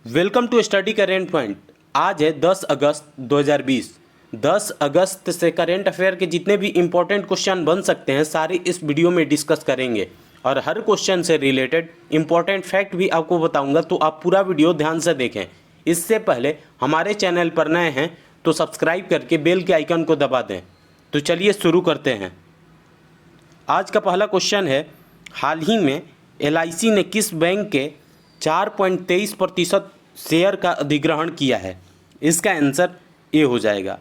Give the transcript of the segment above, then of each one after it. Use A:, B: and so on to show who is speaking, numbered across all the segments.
A: Welcome to study current point. आज है 10 अगस्त 2020। 10 अगस्त से करेंट अफेयर के जितने भी इम्पोर्टेंट क्वेश्चन बन सकते हैं सारे इस वीडियो में डिस्कस करेंगे और हर क्वेश्चन से रिलेटेड इम्पोर्टेंट फैक्ट भी आपको बताऊंगा, तो आप पूरा वीडियो ध्यान से देखें। इससे पहले हमारे चैनल पर नए हैं तो सब्सक्राइब करके बेल के आइकन को दबा दें। तो चलिए शुरू करते हैं। आज का पहला क्वेश्चन है, हाल ही में LIC ने किस बैंक के 4.23% शेयर का अधिग्रहण किया है? इसका आंसर ए हो जाएगा।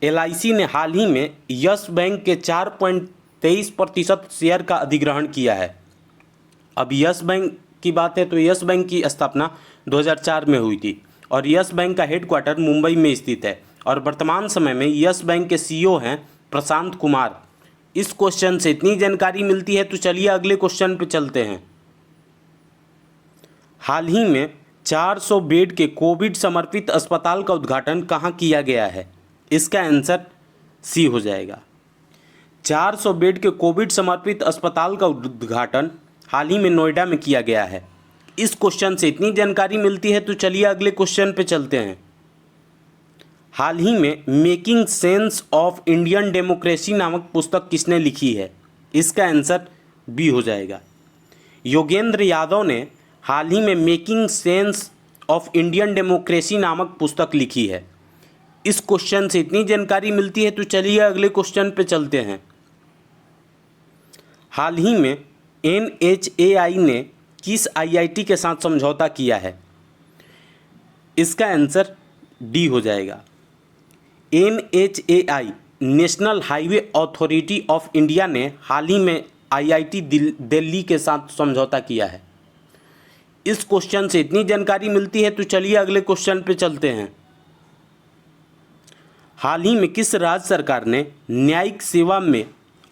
A: LIC ने हाल ही में यस बैंक के 4.23% शेयर का अधिग्रहण किया है। अब यस बैंक की बात है तो यस बैंक की स्थापना 2004 में हुई थी और यस बैंक का हेडक्वार्टर मुंबई में स्थित है और वर्तमान समय में यस बैंक के CEO हैं प्रशांत कुमार। इस क्वेश्चन से इतनी जानकारी मिलती है तो चलिए अगले क्वेश्चन पे चलते हैं। हाल ही में 400 बेड के कोविड समर्पित अस्पताल का उद्घाटन कहाँ किया गया है? इसका आंसर सी हो जाएगा। 400 बेड के कोविड समर्पित अस्पताल का उद्घाटन हाल ही में नोएडा में किया गया है। इस क्वेश्चन से इतनी जानकारी मिलती है तो चलिए अगले क्वेश्चन पे चलते हैं। हाल ही में making sense of Indian democracy नामक पुस्तक किसने लिखी है? इसका आंसर बी हो जाएगा। योगेंद्र यादव ने हाल ही में making sense of Indian democracy नामक पुस्तक लिखी है। इस क्वेश्चन से इतनी जानकारी मिलती है तो चलिए अगले क्वेश्चन पे चलते हैं। हाल ही में NHAI ने किस IIT के साथ समझौता किया है? इसका आंसर डी हो जाएगा। NHAI national highway authority of India ने हाल ही में IIT दिल्ली के साथ समझौता किया है। इस क्वेश्चन से इतनी जानकारी मिलती है तो चलिए अगले क्वेश्चन पे चलते हैं। हाल ही में किस राज्य सरकार ने न्यायिक सेवा में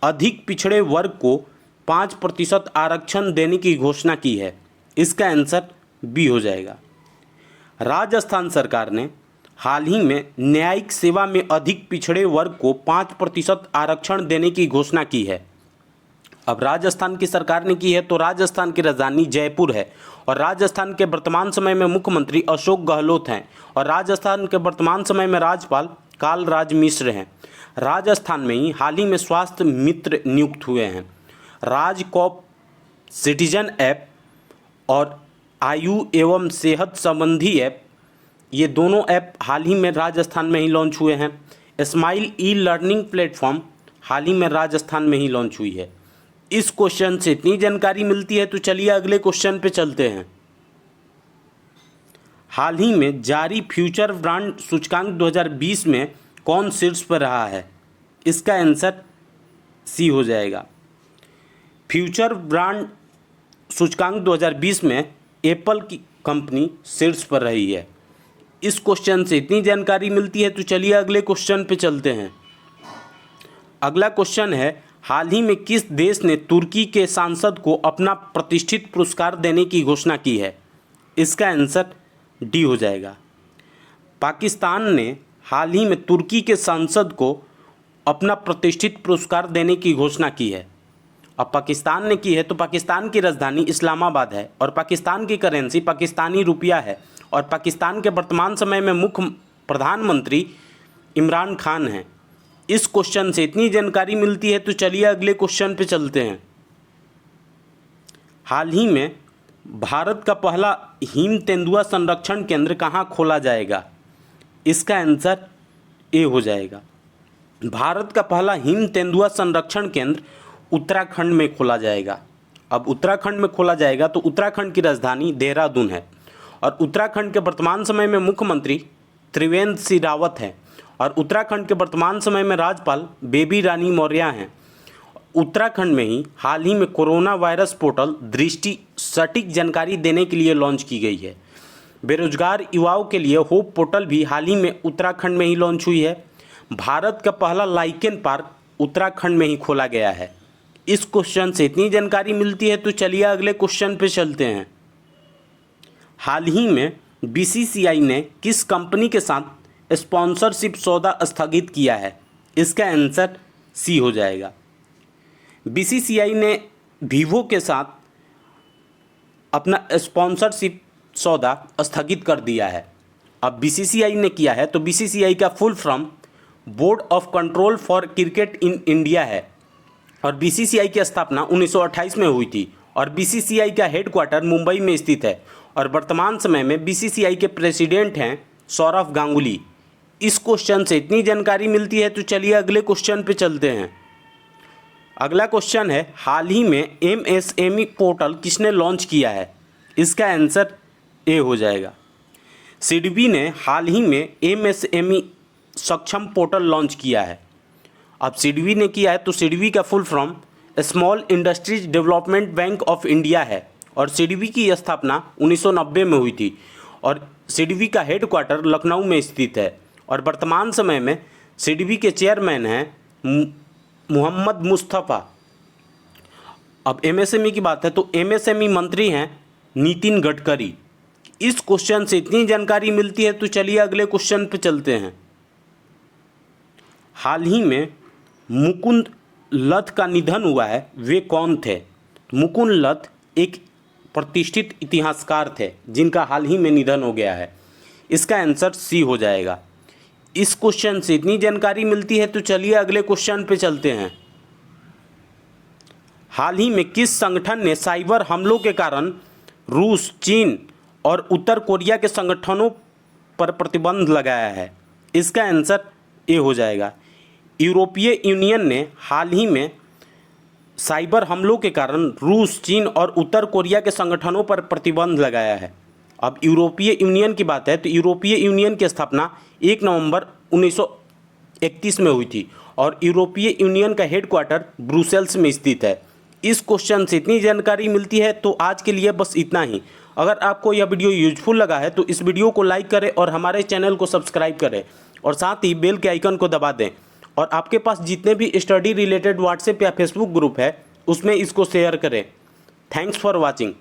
A: अधिक पिछड़े वर्ग को 5% आरक्षण देने की घोषणा की है? इसका आंसर बी हो जाएगा। राजस्थान सरकार ने हाल ही में न्यायिक सेवा में अधिक पिछड़े वर्ग को 5% आरक्षण देने की घोषणा की है। अब राजस्थान की सरकार ने की है तो राजस्थान की राजधानी जयपुर है और राजस्थान के वर्तमान समय में मुख्यमंत्री अशोक गहलोत हैं और राजस्थान के वर्तमान समय में राज्यपाल कालराज मिश्र हैं। राजस्थान में ही हाल ही में स्वास्थ्य मित्र नियुक्त हुए हैं। राजकॉप सिटीजन ऐप और आयु एवं सेहत संबंधी ऐप, ये दोनों ऐप हाल ही में राजस्थान में ही लॉन्च हुए हैं। स्माइल ई-लर्निंग प्लेटफॉर्म हाल ही में राजस्थान में ही लॉन्च हुई है। इस क्वेश्चन से इतनी जानकारी मिलती है तो चलिए अगले क्वेश्चन पे चलते हैं। हाल ही में जारी फ्यूचर ब्रांड सूचकांक 2020 में कौन शीर्ष पर रहा है? इसका आंसर सी हो जाएगा। फ्यूचर ब्रांड सूचकांक 2020 में एप्पल की कंपनी शीर्ष पर रही है। इस क्वेश्चन से इतनी जानकारी मिलती है तो चलिए अगले क्वेश्चन पे चलते हैं। अगला क्वेश्चन है, हाल ही में किस देश ने तुर्की के सांसद को अपना प्रतिष्ठित पुरस्कार देने की घोषणा की है? इसका आंसर डी हो जाएगा। पाकिस्तान ने हाल ही में तुर्की के सांसद को अपना प्रतिष्ठित पुरस्कार देने की घोषणा की है। अब पाकिस्तान ने की है तो पाकिस्तान की राजधानी इस्लामाबाद है और पाकिस्तान की करेंसी पाकिस्तानी रुपया है और पाकिस्तान के वर्तमान समय में मुख्य प्रधानमंत्री इमरान खान हैं। इस क्वेश्चन से इतनी जानकारी मिलती है तो चलिए अगले क्वेश्चन पे चलते हैं। हाल ही में भारत का पहला हिम तेंदुआ संरक्षण केंद्र कहाँ खोला जाएगा? इसका आंसर ए हो जाएगा। भारत का पहला हिम तेंदुआ संरक्षण केंद्र उत्तराखंड में खोला जाएगा। अब उत्तराखंड में खोला जाएगा तो उत्तराखंड की राजधानी देहरादून है और उत्तराखंड के वर्तमान समय में मुख्यमंत्री त्रिवेंद्र सिंह रावत हैं और उत्तराखंड के वर्तमान समय में राज्यपाल बेबी रानी मौर्य हैं। उत्तराखंड में ही हाल ही में कोरोना वायरस पोर्टल दृष्टि सटीक जानकारी देने के लिए लॉन्च की गई है। बेरोजगार युवाओं के लिए होप पोर्टल भी हाल ही में उत्तराखंड में ही लॉन्च हुई है। भारत का पहला लाइकेन पार्क उत्तराखंड में ही खोला गया है। इस क्वेश्चन से इतनी जानकारी मिलती है तो चलिए अगले क्वेश्चन पे चलते हैं। हाल ही में BCCI ने किस कंपनी के साथ स्पॉन्सरशिप सौदा स्थगित किया है? इसका आंसर सी हो जाएगा। BCCI ने वीवो के साथ अपना स्पॉन्सरशिप सौदा स्थगित कर दिया है। अब बीसीसीआई ने किया है, तो बीसीसीआई का full form board of control for cricket in India है और बीसीसीआई की स्थापना 1928 में हुई थी और बीसीसीआई का हेडक्वार्टर मुंबई में स्थित है और वर्तमान समय में बीसीसीआई के प्रेसिडेंट हैं सौरव गांगुली। इस क्वेश्चन से इतनी जानकारी मिलती है, तो चलिए अगले क्वेश्चन पे चलते हैं। अगला क्वेश्चन है, हाल ही में एमएसएमई पोर्टल किसने लॉन्च किया है? इसका आंसर ए हो जाएगा। सिडबी ने हाल ही में एमएसएमई सक्षम पोर्टल लॉन्च किया है। अब सिडबी ने किया है, तो सिडबी का full form small industries development bank of India है और सिडबी की स्थापना 1990 में हुई थी और सिडबी का हेडक्वार्टर लखनऊ में स्थित है और वर्तमान समय में सिडबी के चेयरमैन हैं मोहम्मद मुस्तफ़ा। अब एमएसएमई की बात है, तो एमएसएमई मंत्री हैं नितिन गडकरी। इस क्वेश्चन से इतनी जानकारी मिलती है, तो चलिए अगले क्वेश्चन पे चलते हैं। हाल ही में मुकुंद लथ का निधन हुआ है, वे कौन थे? मुकुंद लथ एक प्रतिष्ठित इतिहासकार थे जिनका हाल ही में निधन हो गया है। इसका आंसर सी हो जाएगा। इस क्वेश्चन से इतनी जानकारी मिलती है, तो चलिए अगले क्वेश्चन पे चलते हैं। हाल ही में किस संगठन ने साइबर हमलों के कारण रूस, चीन और उत्तर कोरिया के संगठनों पर प्रतिबंध लगाया है? इसका आंसर ए हो जाएगा। यूरोपीय यूनियन ने हाल ही में साइबर हमलों के कारण रूस, चीन और उत्तर कोरिया के संगठनों पर प्रतिबंध लगाया है। अब यूरोपीय यूनियन की बात है, तो यूरोपीय यूनियन की स्थापना 1 नवंबर 1931 में हुई थी और यूरोपीय यूनियन का हेडक्वार्टर ब्रुसेल्स में स्थित है। इस क्वेश्चन से इतनी जानकारी मिलती है, तो आज के लिए बस इतना ही। अगर आपको यह वीडियो यूजफुल लगा है, तो इस वीडियो को लाइक करें और हमारे चैनल को सब्सक्राइब करें और साथ ही बेल के आइकन को दबा दें। और आपके पास जितने भी स्टडी रिलेटेड व्हाट्सएप या फेसबुक ग्रुप है, उसमें इसको शेयर करें। Thanks for watching.